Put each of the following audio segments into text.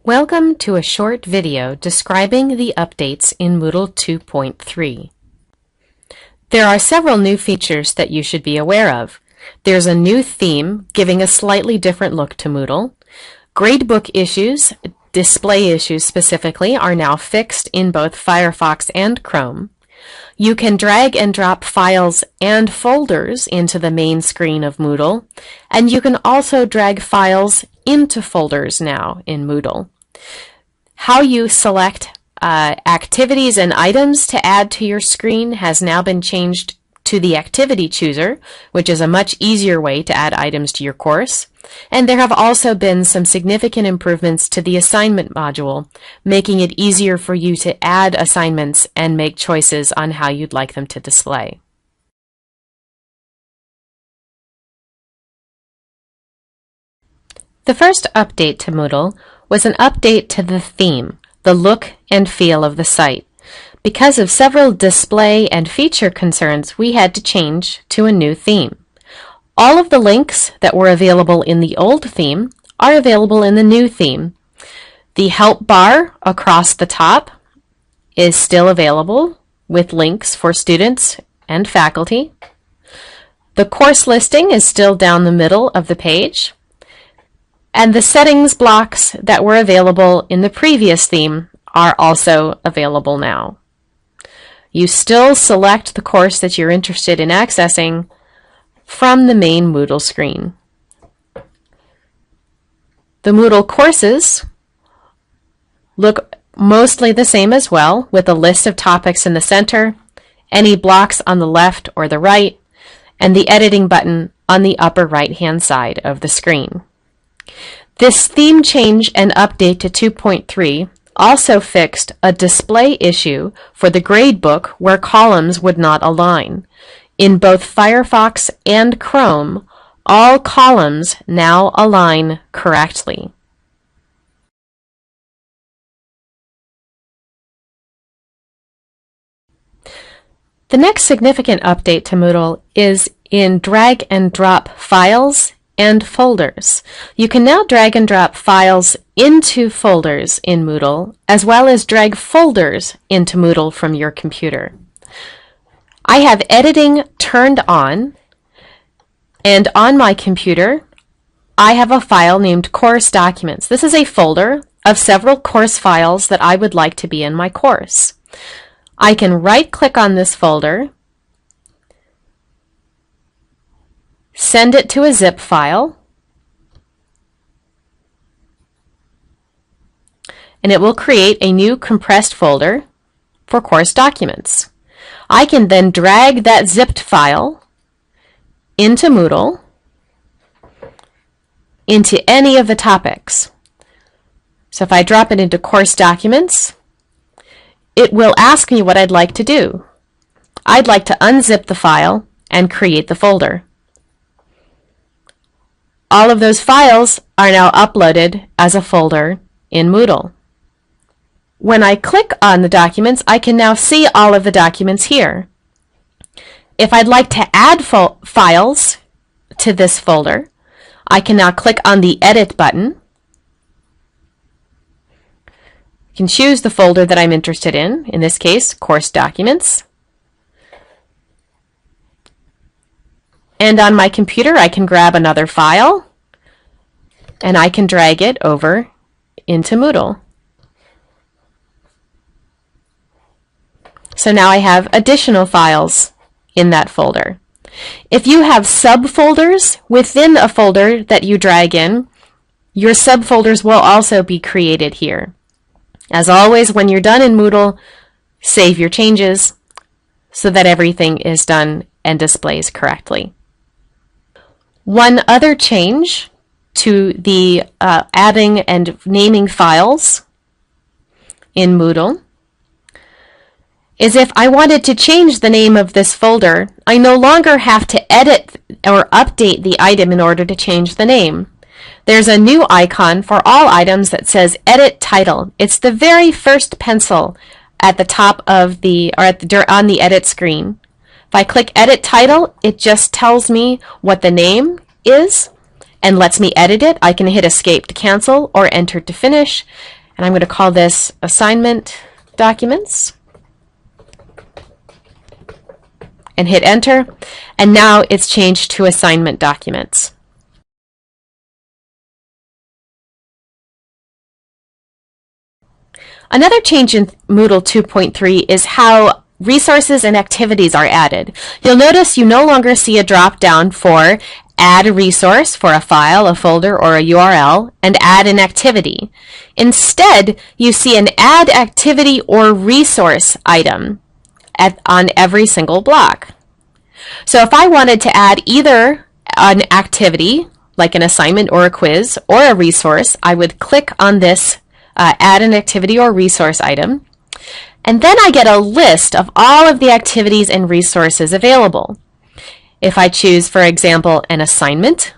Welcome to a short video describing the updates in Moodle 2.3. There are several new features that you should be aware of. There's a new theme giving a slightly different look to Moodle. Gradebook issues, display issues specifically, are now fixed in both Firefox and Chrome. You can drag and drop files and folders into the main screen of Moodle, and you can also drag files into folders now in Moodle. How you select activities and items to add to your screen has now been changed to the Activity Chooser, which is a much easier way to add items to your course. And there have also been some significant improvements to the assignment module, making it easier for you to add assignments and make choices on how you'd like them to display. The first update to Moodle was an update to the theme, the look and feel of the site. Because of several display and feature concerns, we had to change to a new theme. All of the links that were available in the old theme are available in the new theme. The help bar across the top is still available with links for students and faculty. The course listing is still down the middle of the page. And the settings blocks that were available in the previous theme are also available now. You still select the course that you're interested in accessing from the main Moodle screen. The Moodle courses look mostly the same as well, with a list of topics in the center, any blocks on the left or the right, and the editing button on the upper right-hand side of the screen. This theme change and update to 2.3 also fixed a display issue for the gradebook where columns would not align. In both Firefox and Chrome, all columns now align correctly. The next significant update to Moodle is in drag and drop files and folders. You can now drag and drop files into folders in Moodle, as well as drag folders into Moodle from your computer. I have editing turned on, and on my computer, I have a file named Course Documents. This is a folder of several course files that I would like to be in my course. I can right-click on this folder, send it to a zip file, and it will create a new compressed folder for course documents. I can then drag that zipped file into Moodle, into any of the topics. So if I drop it into course documents, it will ask me what I'd like to do. I'd like to unzip the file and create the folder. All of those files are now uploaded as a folder in Moodle. When I click on the documents, I can now see all of the documents here. If I'd like to add files to this folder, I can now click on the Edit button. I can choose the folder that I'm interested in this case, Course Documents. And on my computer, I can grab another file, and I can drag it over into Moodle. So now I have additional files in that folder. If you have subfolders within a folder that you drag in, your subfolders will also be created here. As always, when you're done in Moodle, save your changes so that everything is done and displays correctly. One other change to the adding and naming files in Moodle is if I wanted to change the name of this folder, I no longer have to edit or update the item in order to change the name. There's a new icon for all items that says Edit Title. It's the very first pencil at the top of on the edit screen. If I click Edit Title, it just tells me what the name is, and lets me edit it. I can hit Escape to cancel or Enter to finish. And I'm going to call this Assignment Documents. And hit Enter. And now it's changed to Assignment Documents. Another change in Moodle 2.3 is how resources and activities are added. You'll notice you no longer see a drop-down for Add a resource for a file, a folder, or a URL, and Add an activity. Instead, you see an Add activity or resource item on every single block. So if I wanted to add either an activity, like an assignment or a quiz, or a resource, I would click on this Add an activity or resource item, and then I get a list of all of the activities and resources available. If I choose, for example, an assignment,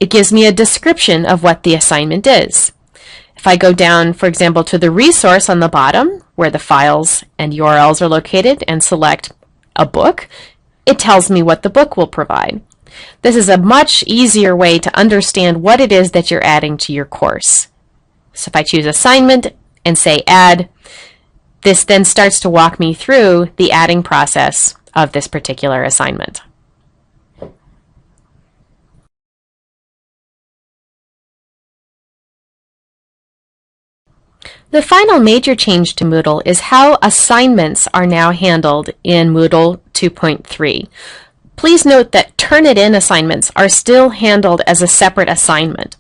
it gives me a description of what the assignment is. If I go down, for example, to the resource on the bottom, where the files and URLs are located, and select a book, it tells me what the book will provide. This is a much easier way to understand what it is that you're adding to your course. So if I choose assignment and say add, this then starts to walk me through the adding process of this particular assignment. The final major change to Moodle is how assignments are now handled in Moodle 2.3. Please note that Turnitin assignments are still handled as a separate assignment.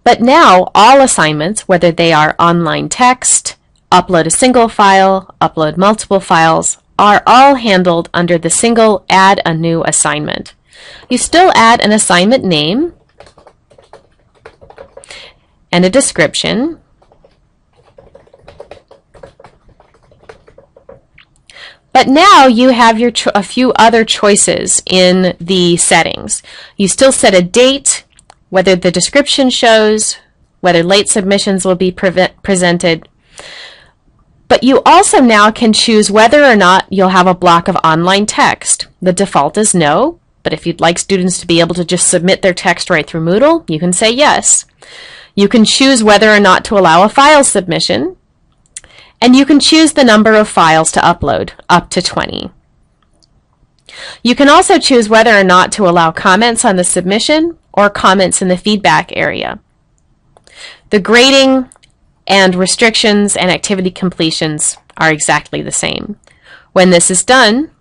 But now all assignments, whether they are online text, upload a single file, upload multiple files, are all handled under the single Add a New Assignment. You still add an assignment name and a description, but now you have a few other choices in the settings. You still set a date, whether the description shows, whether late submissions will be presented. But you also now can choose whether or not you'll have a block of online text. The default is no, but if you'd like students to be able to just submit their text right through Moodle, you can say yes. You can choose whether or not to allow a file submission, and you can choose the number of files to upload, up to 20. You can also choose whether or not to allow comments on the submission or comments in the feedback area. The grading and restrictions and activity completions are exactly the same. When this is done,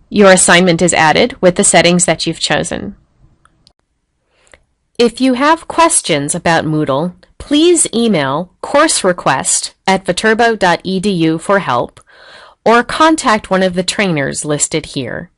your assignment is added with the settings that you've chosen. If you have questions about Moodle, please email courserequest@viterbo.edu for help, or contact one of the trainers listed here.